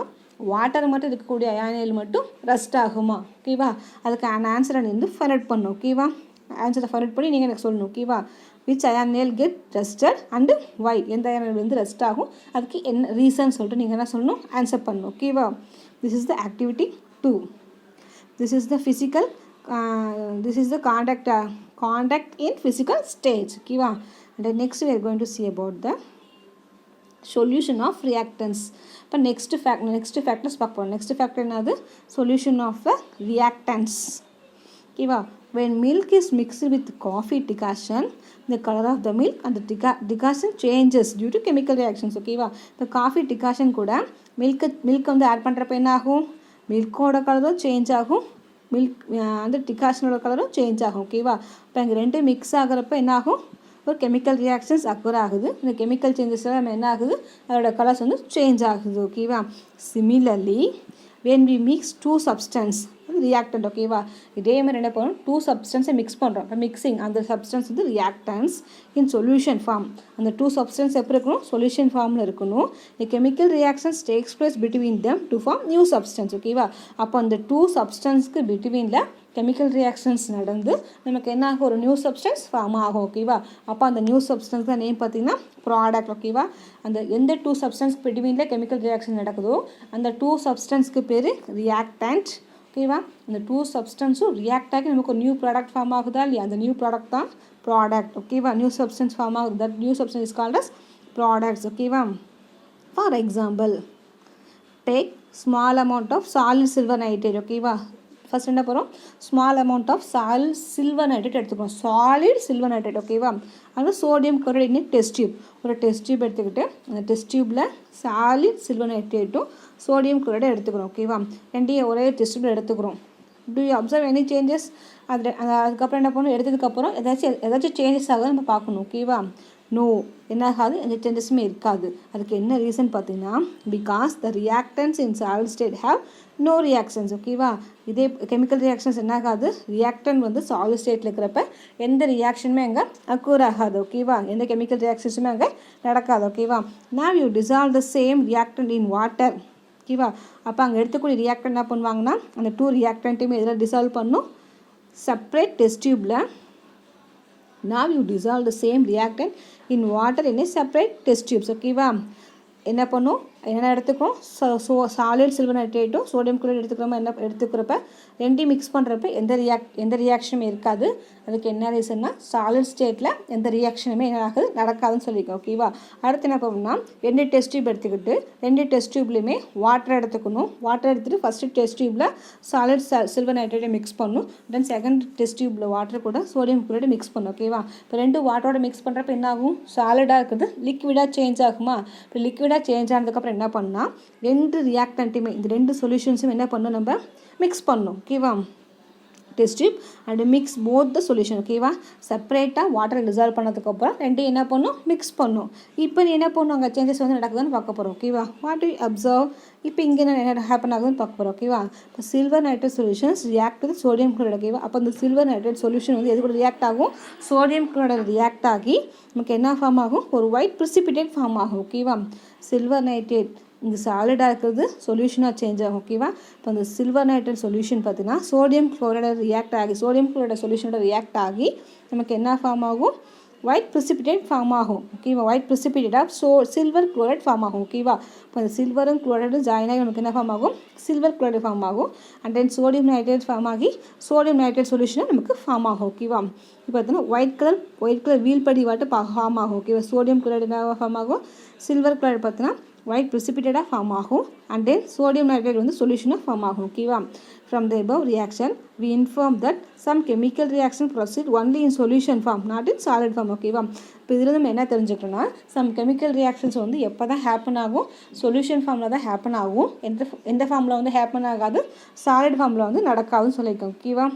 வாட்டர் மட்டும் இருக்கக்கூடிய அயான் ஆயில் மட்டும் ரஸ்ட் ஆகுமா. ஓகேவா. அதுக்கு ஆன்சரை நீ வந்து ஃபைண்ட் அவுட் பண்ணணும். ஓகேவா. ஆன்சரை ஃபைண்ட் அவுட் பண்ணி நீங்கள் எனக்கு சொல்லணும். ஓகேவா. Which iron oil get rusted and why, எந்த அயான் ஆயில் வந்து ரஸ்ட் ஆகும், அதுக்கு என்ன ரீசன் சொல்லிட்டு நீங்கள் என்ன சொல்லணும், ஆன்சர் பண்ணணும். ஓகேவா. This is the activity 2. This is the physical this is the conduct in physical stage. Okay. And then next we are going to see about the solution of reactants. But next factors பார்ப்போம். Next factor என்னது, solution of the reactants. Okay. When milk is mixed with coffee decoction, the color of the milk and the decoction changes due to chemical reactions. Okay. The coffee decoction கூட milk வந்து ஆட் பண்ணுறப்ப என்ன ஆகும், மில்கோட கலரும் சேஞ்ச் ஆகும், மில்க் அந்த டிகாஷனோட கலரும் சேஞ்ச் ஆகும். ஓகேவா. இப்போ இங்கே ரெண்டு மிக்ஸ் ஆகிறப்ப என்ன ஆகும், ஒரு கெமிக்கல் ரியாக்ஷன்ஸ் அக்கர் ஆகுது. இந்த கெமிக்கல் சேஞ்சஸில் நம்ம என்ன ஆகுது, அதோட கலர்ஸ் வந்து சேஞ்ச் ஆகுது. ஓகேவா. Similarly when we mix 2 substance reactant. ஓகேவா. இதே மாதிரி என்ன பண்ணணும், 2 substances மிக்ஸ் பண்ணுறோம். இப்போ மிக்சிங் அந்த சப்ஸ்டன்ஸ் வந்து ரியாக்டன்ஸ் இன் சொல்யூஷன் ஃபார்ம். அந்த 2 substance எப்படி இருக்கணும், சொல்யூஷன் ஃபார்மில் இருக்கணும். இந்த chemical reactions takes place between them to form new substance. ஓகேவா. அப்போ அந்த 2 substanceக்கு பிட்வீனில் கெமிக்கல் ரியாக்ஷன்ஸ் நடந்து நமக்கு என்ன ஆகும், ஒரு நியூ சப்ஸ்டன்ஸ் ஃபார்ம் ஆகும். ஓகேவா. அப்போ அந்த நியூ சப்ஸ்டன்ஸ் தான் நேம் பார்த்தீங்கன்னா ப்ராடக்ட். ஓகேவா. அந்த எந்த 2 சப்ஸ்டன்ஸ்க்கு பிட்வீனில் கெமிக்கல் ரியாக்ஷன் நடக்குதோ அந்த 2 சப்ஸ்டன்ஸ்க்கு பேர் ரியாக்டன்ட். ஓகேவா. அந்த 2 சப்ஸ்டன்ஸும் ரியாக்ட் ஆகி நமக்கு ஒரு நியூ ப்ராடக்ட் ஃபார்ம் ஆகுதா இல்லையா, அந்த நியூ ப்ராடக்ட் தான் ப்ராடக்ட். ஓகேவா. நியூ சப்ஸ்டன்ஸ் ஃபார்ம் ஆகுது, that new substance is called as products. ஓகேவா. For example, take small amount of solid silver nitrate. ஓகேவா. ஃபஸ்ட் என்ன போகிறோம், small amount of silver nitrate எடுத்துக்கிறோம், சாலிட் சில்வர் நைட்ரேட். ஓகேவா. அது sodium chloride in test tube. ஒரு டெஸ்ட் டியூப் எடுத்துக்கிட்டு அந்த டெஸ்ட் டியூப்பில் சாலிட் சில்வர் நைட்ரேட்டும் சோடியம் குளோரைடும் எடுத்துக்கிறோம். ஓகேவா. ரெண்டையும் ஒரே டெஸ்ட் டியூப்பில் எடுத்துக்கிறோம். To you observe any changes, அதுக்கப்புறம் என்ன பண்ணணும், எடுத்ததுக்கப்புறம் ஏதாச்சும் சேஞ்சஸ் ஆகுது நம்ம பார்க்கணும். ஓகேவா. நோ என்ன ஆகாது, எந்த சேஞ்சஸுமே இருக்காது. அதுக்கு என்ன ரீசன் பார்த்தீங்கன்னா, because the reactants in solid state have no reactions. ஓகேவா, இதே கெமிக்கல் ரியாக்ஷன்ஸ் என்ன ஆகாது, ரியாக்டன் வந்து சாலிட் ஸ்டேட்டில் இருக்கிறப்ப எந்த ரியாக்ஷனுமே அங்கே அக்கூர் ஆகாது. ஓகேவா, எந்த கெமிக்கல் ரியாக்ஷன்ஸுமே அங்கே நடக்காது. ஓகேவா, நாவ் you dissolve the same reactant in water. ஓகேவா, அப்போ அங்கே எடுத்துக்கூடிய ரியாக்டன் என்ன பண்ணுவாங்கன்னா, அந்த 2 ரியாக்டன்ட்டையுமே இதில் டிசால்வ் பண்ணும் செப்பரேட் டெஸ்ட் டியூப்பில். Now you dissolve the same reactant in water in a separate test tubes. ஓகேவா, என்ன பண்ணும், என்ன எடுத்துக்கிறோம், சாலிட் சில்வர் நைட்ரேட்டும் சோடியம் குளோரைட் எடுத்துக்கிறோமா, என்ன எடுத்துக்கிறப்ப ரெண்டையும் மிக்ஸ் பண்ணுறப்ப எந்த ரியாக்ஷனுமே இருக்காது. அதுக்கு என்ன ரீசன்னா, சாலிட் ஸ்டேட்டில் எந்த ரியாக்ஷனுமே என்ன ஆகுது, நடக்காதுன்னு சொல்லியிருக்கோம். ஓகேவா, அடுத்து என்ன பண்ணணும்னா, 2 டெஸ்ட் டியூப் எடுத்துக்கிட்டு 2 டெஸ்ட் டியூப்லேயுமே வாட்டர் எடுத்துக்கணும். வாட்டர் எடுத்துகிட்டு ஃபஸ்ட்டு டெஸ்ட் டியூப்பில் சாலிட் சில்வர் நைட்ரேட்டை மிக்ஸ் பண்ணணும். தென் செகண்ட் டெஸ்ட் டியூப்பில் வாட்டர் கூட சோடியம் குளோரைட் மிக்ஸ் பண்ணணும். ஓகேவா, இப்போ 2 வாட்டரோட மிக்ஸ் பண்ணுறப்ப என்ன ஆகும், சாலிடாக இருக்குது லிக்விடாக சேஞ்ச் ஆகுமா. இப்போ லிக்விடாக சேஞ்ச் ஆனதுக்கப்புறம் என்ன பண்ணால் 2 ரியாக்டன்ட்டையுமே இந்த 2 சொல்யூஷன்ஸும் என்ன பண்ணணும், நம்ம மிக்ஸ் பண்ணணும். ஓகேவா, test tube and mix both the solution. ஓகேவா, செப்பரேட்டாக வாட்டரை டிசால்வ் பண்ணதுக்கப்புறம் 2 என்ன பண்ணும், மிக்ஸ் பண்ணும். இப்போ நீ என்ன பண்ணும், அங்கே சேஞ்சஸ் வந்து நடக்குதுன்னு பார்க்க போகிறோம். ஓகேவா, வாட் யூ அப்சர்வ், இப்போ இங்கே என்ன ஹேப்பன் ஆகுதுன்னு பார்க்க போகிறோம். ஓகேவா, இப்போ silver nitrate solutions react with sodium chloride. ஓகேவா, அப்போ இந்த சில்வர் நைட்ரேட் சொல்யூஷன் வந்து எது கூட ரியாக்ட் ஆகும், சோடியம் குளோரைட் ரியாக்ட் ஆகி நமக்கு என்ன ஃபார்ம் ஆகும், ஒரு ஒயிட் ப்ரிசிபிடேட் ஃபார்ம் ஆகும். ஓகேவா, சில்வர் நைட்ரேட் இங்கே சாலிடாக இருக்கிறது சொல்யூஷனாக சேஞ்ச் ஆகும். ஓகேவா, இப்போ அந்த சில்வர் நைட்ரேட் சொல்யூஷன் பார்த்தீங்கன்னா சோடியம் குளோரைடை ரியாக்ட் ஆகி சோடியம் குளோரைட் சொல்யூஷனோட ரியாக்ட் ஆகி நமக்கு என்ன ஃபார்ம் ஆகும், ஒயிட் ப்ரிசிபிடேட் ஃபார்ம் ஆகும். ஓகேவா, white precipitate of silver chloride form ஆகும். ஓகேவா, இப்போ அந்த சில்வரும் குளோரைடும் ஜாயின் ஆகி நமக்கு என்ன ஃபார்ம் ஆகும், சில்வர் குளோரைட் ஃபார்ம் ஆகும். And then sodium nitrate form ஆகி சோடியம் நைட்ரேட் சொல்யூஷனாக நமக்கு ஃபார்ம் ஆகும். ஓகேவா, இப்போ பார்த்தீங்கன்னா ஒயிட் கலர் வீல்படி வாட்டு ஃபார்ம் ஆகும். ஓகேவா, சோடியம் குளோரைட் என்ன ஃபார்ம் ஆகும், சில்வர் குளோரைட் பார்த்தீங்கன்னா ஒயிட் ப்ரிசிபிடேட்டாக ஃபார்ம் ஆகும். அண்ட் தென் சோடியம் நைட்ரேட் வந்து சொல்யூஷனாக ஃபார்ம் ஆகும். ஓகேவா, from the above reaction we inform that some chemical reaction proceed only in solution form, not in solid form. ஓகேவா, இப்போ இதில் நம்ம என்ன தெரிஞ்சுக்கணும்னா, சம் கெமிக்கல் ரியாக்ஷன்ஸ் வந்து எப்போ தான் ஹேப்பன் ஆகும், சொல்யூஷன் ஃபார்மில் தான் ஹேப்பன் ஆகும். எந்த ஃபார்மில் வந்து ஹேப்பன் ஆகாது, சாலிட் ஃபார்மில் வந்து நடக்காதுன்னு சொல்லியிருக்கோம். ஓகேவா,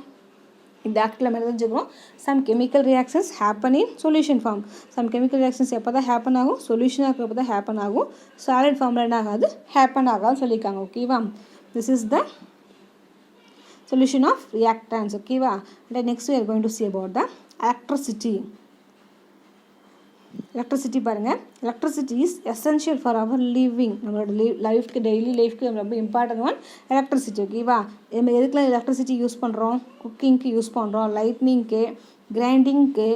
இந்த ஆக்டில் நம்ம தெரிஞ்சுக்கிறோம், some chemical reactions happen in solution form. Some chemical reactions எப்போ தான் ஹேப்பன் ஆகும், சொல்யூஷனாக இருக்கிறப்ப தான் ஹேப்பன் ஆகும். சாலிட் ஃபார்மில் என்ன ஆகாது, ஹேப்பன் ஆகாதுன்னு சொல்லியிருக்காங்க. ஓகேவா, this is the solution of reactants. ஓகேவா, and next we are going to see about the electricity. Electricity பாருங்கள், electricity is essential for our living. நம்மளோட லைஃப்க்கு டெய்லி லைஃப்க்கு ரொம்ப இம்பார்ட்டன்ட் ஒன் எலக்ட்ரிசிட்டி. ஓகேவா, நம்ம எதுக்குலாம் எலக்ட்ரிசிட்டி யூஸ் பண்ணுறோம், குக்கிங்க்கு யூஸ் பண்ணுறோம், லைட்னிங்க்கு, கிரைண்டிங்க்கு,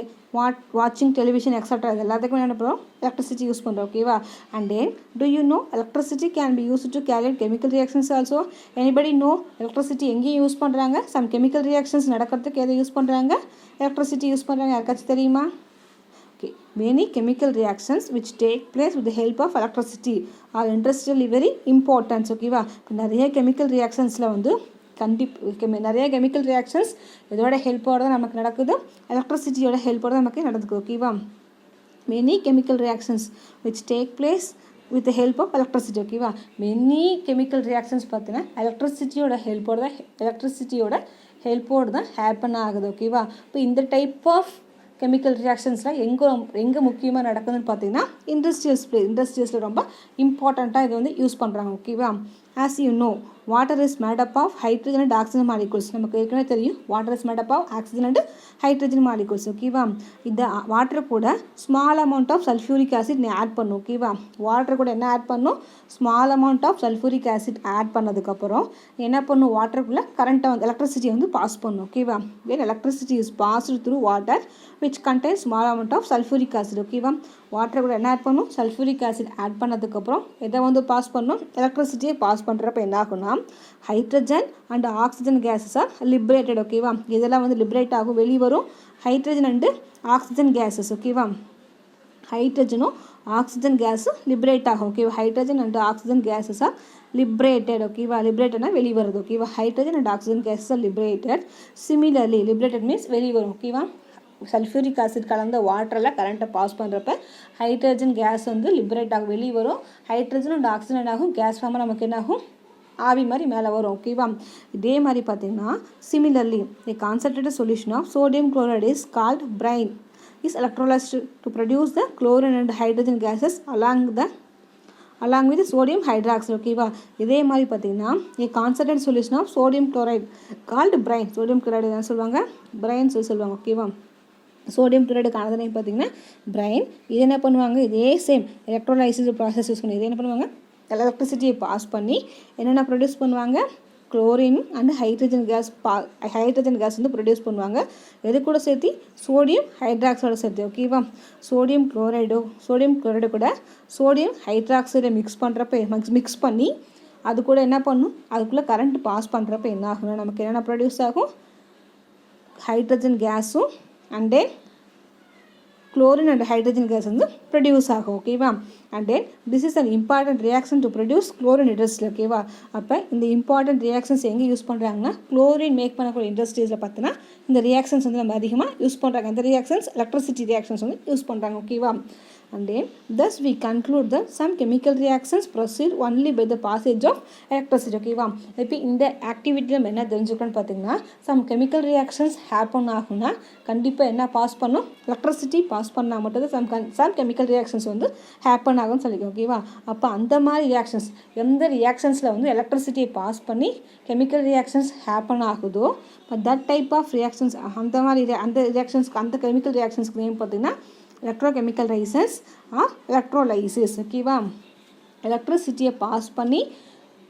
வாட்சிங் டெலிவிஷன் எக்ஸட்ரா இது எல்லாத்துக்கும் என்ன பண்ணுறோம், எலக்ட்ரிசிட்டி யூஸ் பண்ணுறோம். ஓகேவா, and then do you know electricity can be use to carry chemical reactions also. Anybody know electricity எங்கேயும் யூஸ் பண்ணுறாங்க, சம் கெமிக்கல் ரியாக்ஷன்ஸ் நடக்கிறதுக்கு எதை யூஸ் பண்ணுறாங்க, எலக்ட்ரிசிட்டி யூஸ் பண்ணுறாங்க. யாருக்காச்சும் தெரியுமா? Okay, many chemical reactions which take place with the help of electricity are industrially very important. ஓகேவா, இப்போ நிறைய கெமிக்கல் ரியாக்ஷன்ஸில் வந்து நிறைய கெமிக்கல் ரியாக்ஷன்ஸ் இதோட ஹெல்ப்போடு தான் நமக்கு நடக்குது, எலக்ட்ரிசிட்டியோட ஹெல்ப்போடு தான் நமக்கு நடக்குது. ஓகேவா, many chemical reactions which take place with help of electricity. ஓகேவா, மெனி கெமிக்கல் ரியாக்ஷன்ஸ் பார்த்தீங்கன்னா எலக்ட்ரிசிட்டியோட ஹெல்ப்போடு தான் ஹேப்பன் ஆகுது. ஓகேவா, இப்போ இந்த டைப் ஆஃப் கெமிக்கல் ரியாக்ஷன்ஸ்லாம் எங்கே முக்கியமாக நடக்குதுன்னு பார்த்தீங்கன்னா இண்டஸ்ட்ரியல்ஸில் ரொம்ப இம்பார்ட்டண்ட்டாக இது வந்து யூஸ் பண்ணுறாங்க. ஓகேவா, as you know water is made up of hydrogen and oxygen molecules. நமக்கு ஏற்கனவே தெரியும் water is made up of oxygen and hydrogen molecules. ஓகேவா, இந்த வாட்டர் கூட small amount of sulphuric acid நீ ஆட் பண்ணும். ஓகேவா, வாட்டர் கூட என்ன ஆட் பண்ணும், small amount of sulphuric acid add பண்ணதுக்கப்புறம் என்ன பண்ணும், வாட்டருக்குள்ளே கரண்ட்டை வந்து எலக்ட்ரிசிட்டி வந்து பாஸ் பண்ணும். ஓகேவா, then electricity is passed through water which contains small amount of sulfuric acid. ஓகேவா, வாட்டரை கூட என்ன ஆட் பண்ணும், சல்ஃபூரிக் ஆசிட் ஆட் பண்ணதுக்கப்புறம் எதை வந்து பாஸ் பண்ணும், எலக்ட்ரிசிட்டியை பாஸ் பண்ணுறப்ப என்ன ஆகும்னா hydrogen and oxygen gases are liberated. ஓகேவா, இதெல்லாம் வந்து லிபரேட் ஆகும், வெளிவரும் ஹைட்ரஜன் அண்டு ஆக்சிஜன் கேஸஸ். ஓகேவா, ஹைட்ரஜனும் ஆக்சிஜன் கேஸும் லிபரேட் ஆகும். ஓகேவா, hydrogen and oxygen gases are liberated. ஓகேவா, லிபரேட்டட்னா வெளிவருது. ஓகேவா, hydrogen and oxygen gases are liberated. Similarly liberated means வெளிவரும். ஓகேவா, சல்ஃபியூரிக் ஆசிட் கலந்த வாட்டரில் கரண்ட்டை பாஸ் பண்ணுறப்ப ஹைட்ரஜன் கேஸ் வந்து லிபரேட் ஆகும், வெளியே வரும். ஹைட்ரஜன் அண்ட் ஆக்சிஜன் ஆகும், கேஸ் ஃபார்மாக நமக்கு என்ன ஆகும், ஆவி மாதிரி மேலே வரும். ஓகேவா, இதே மாதிரி பார்த்தீங்கன்னா similarly the concentrated solution of sodium chloride is called brine is electrolyzed to produce the chlorine and hydrogen gases along with sodium hydroxide. ஓகேவா, இதே மாதிரி பார்த்தீங்கன்னா a concentrated solution of sodium chloride called brine. sodium chloride என்ன சொல்லுவாங்க, brine சொல்லுவாங்க. ஓகேவா, சோடியம் குளோரைடு காணது நேம் பார்த்தீங்கன்னா பிரைன். இது என்ன பண்ணுவாங்க, இதே சேம் எலக்ட்ரோலைசிஸ் ப்ராசஸ் யூஸ் பண்ணி இது என்ன பண்ணுவாங்க, எலக்ட்ரிசிட்டியை பாஸ் பண்ணி என்னென்ன ப்ரொடியூஸ் பண்ணுவாங்க, குளோரின் அண்ட் ஹைட்ரஜன் கேஸ் வந்து ப்ரொடியூஸ் பண்ணுவாங்க. எது கூட சேர்த்து, சோடியம் ஹைட்ராக்சைடோட சேர்த்து. ஓகேவா, சோடியம் குளோரைடு கூட சோடியம் ஹைட்ராக்சைடை மிக்ஸ் பண்ணி அது கூட என்ன பண்ணும், அதுக்குள்ளே கரண்ட் பாஸ் பண்ணுறப்ப என்ன ஆகும்னா நமக்கு என்னென்ன ப்ரொடியூஸ் ஆகும், ஹைட்ரஜன் கேஸும் and then chlorine and hydrogen gas வந்து produce ஆகும். ஓகேவா, and then this is an important reaction to produce chlorine industry. ஓகேவா, அப்போ இந்த இம்பார்ட்டன்ட் ரியாக்ஷன்ஸ் எங்கே யூஸ் பண்ணுறாங்கன்னா குளோரின் மேக் பண்ணக்கூடிய இண்டஸ்ட்ரீஸில் பார்த்தோன்னா இந்த ரியாக்ஷன்ஸ் வந்து நம்ம அதிகமாக யூஸ் பண்ணுறாங்க. இந்த ரியாக்ஷன்ஸ் எலக்ட்ரிசிட்டி ரியாக்ஷன்ஸ் வந்து யூஸ் பண்ணுறாங்க. ஓகேவா, and then thus we conclude that some chemical reactions proceed only by the passage of electricity. ஓகேவா, இப்போ இந்த ஆக்டிவிட்டி நம்ம என்ன தெரிஞ்சுக்கணும்னு பார்த்தீங்கன்னா, some chemical reactions happen ஆகுனா கண்டிப்பாக என்ன பாஸ் பண்ணும், எலக்ட்ரிசிட்டி பாஸ் பண்ணால் மட்டும்தான் some chemical reactions வந்து ஹேப்பன் ஆகும்னு சொல்லிக்கோ. ஓகேவா, அப்போ அந்த மாதிரி ரியாக்ஷன்ஸ் எந்த ரியாக்ஷன்ஸில் வந்து எலக்ட்ரிசிட்டியை பாஸ் பண்ணி கெமிக்கல் ரியாக்ஷன்ஸ் ஹேப்பன் ஆகுதோ தட் டைப் ஆஃப் ரியாக்ஷன்ஸ், அந்த மாதிரி அந்த ரியாக்ஷன்ஸ்க்கு அந்த கெமிக்கல் ரியாக்ஷன்ஸ்க்கு நேம் பார்த்தீங்கன்னா எலக்ட்ரோகெமிக்கல் ரைசஸ் ஆர் எலக்ட்ரோலைசிஸ். ஓகேவா, எலக்ட்ரிசிட்டியை பாஸ் பண்ணி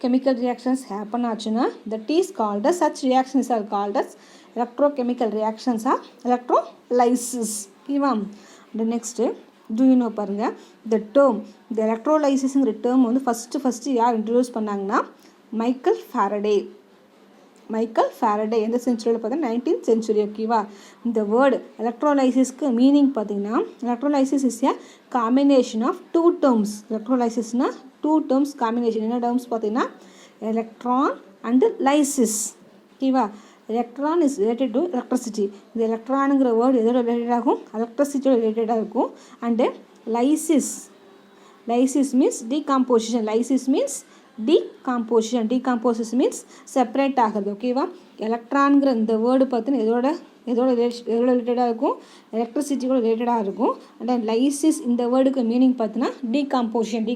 கெமிக்கல் ரியாக்ஷன்ஸ் ஹேப்பன் ஆச்சுன்னா that is called as such reactions are called as electrochemical reactions or electrolysis. ஓகேவா, இந்த நெக்ஸ்ட்டு do you know பாருங்கள், the term இந்த எலக்ட்ரோலைசிஸ்ங்கிற டேர்ம் வந்து ஃபஸ்ட்டு யார் இன்ட்ரடியூஸ் பண்ணாங்கன்னா மைக்கேல் ஃபாரடே எந்த செஞ்சுரியில் பார்த்தீங்கன்னா 19th century. ஓகேவா, இந்த வேர்டு எலக்ட்ரோலைசிஸ்க்கு மீனிங் பார்த்தீங்கன்னா electrolysis is a combination of two terms. எலக்ட்ரோலைசிஸ்னால் டூ டேர்ம்ஸ் காம்பினேஷன். என்ன டேர்ம்ஸ் பார்த்தீங்கன்னா எலக்ட்ரான் அண்டு லைசிஸ். ஓகேவா, electron is related to electricity. இந்த எலக்ட்ரானுங்கிற வேர்டு எதோட ரிலேட்டட் ஆகும், எலக்ட்ரிசிட்டியோட ரிலேட்டடாக இருக்கும். And lysis means decomposition. Decomposition means separate ஆகிறது. ஓகேவா, எலக்ட்ரான்கிற இந்த வேர்டு பார்த்தீங்கன்னா எதோட ரிலேட்டடாக இருக்கும், எலக்ட்ரிசிட்டியோட ரிலேட்டடாக இருக்கும். அண்ட் லைசிஸ் இந்த வேர்டுக்கு மீனிங் பார்த்தீங்கன்னா டீகாம்போசிஷன்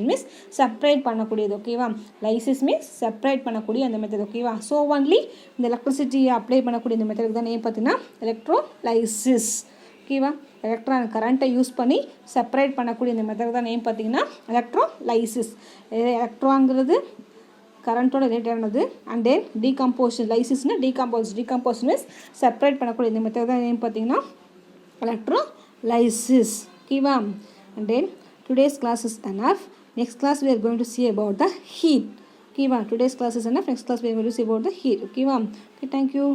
மீன்ஸ் செப்பரேட் பண்ணக்கூடியது. ஓகேவா, லைசிஸ் மீன்ஸ் செப்பரேட் பண்ணக்கூடிய அந்த மெத்தட். ஓகேவா, ஸோ ஒன்லி இந்த எலக்ட்ரிசிட்டியை அப்ளை பண்ணக்கூடிய இந்த மெத்தடுக்கு தான் நேம் பார்த்தீங்கன்னா எலக்ட்ரோலைசிஸ். ஓகேவா, எலக்ட்ரான் கரண்ட்டை யூஸ் பண்ணி செப்பரேட் பண்ணக்கூடிய இந்த மெத்தட் தான் நேம் பார்த்தீங்கன்னா எலக்ட்ரோலைசிஸ். எலக்ட்ரான்ங்கிறது கரண்ட்டோட ரிலேட்டடானது. அண்ட் தென் டீகம்போசிஷன், லைசிஸ்னால் டீகம்போசிஷன் மீன்ஸ் செப்பரேட் பண்ணக்கூடிய இந்த மெத்தட் தான் நேம் பார்த்தீங்கன்னா எலக்ட்ரோலைசிஸ். ஓகேவா, and then today's class is enough. Next class we are going to see about the heat. ஓகேவா, today's class is enough. Next class we are going to see about the heat. ஓகேவா, ஓகே, தேங்க்யூ.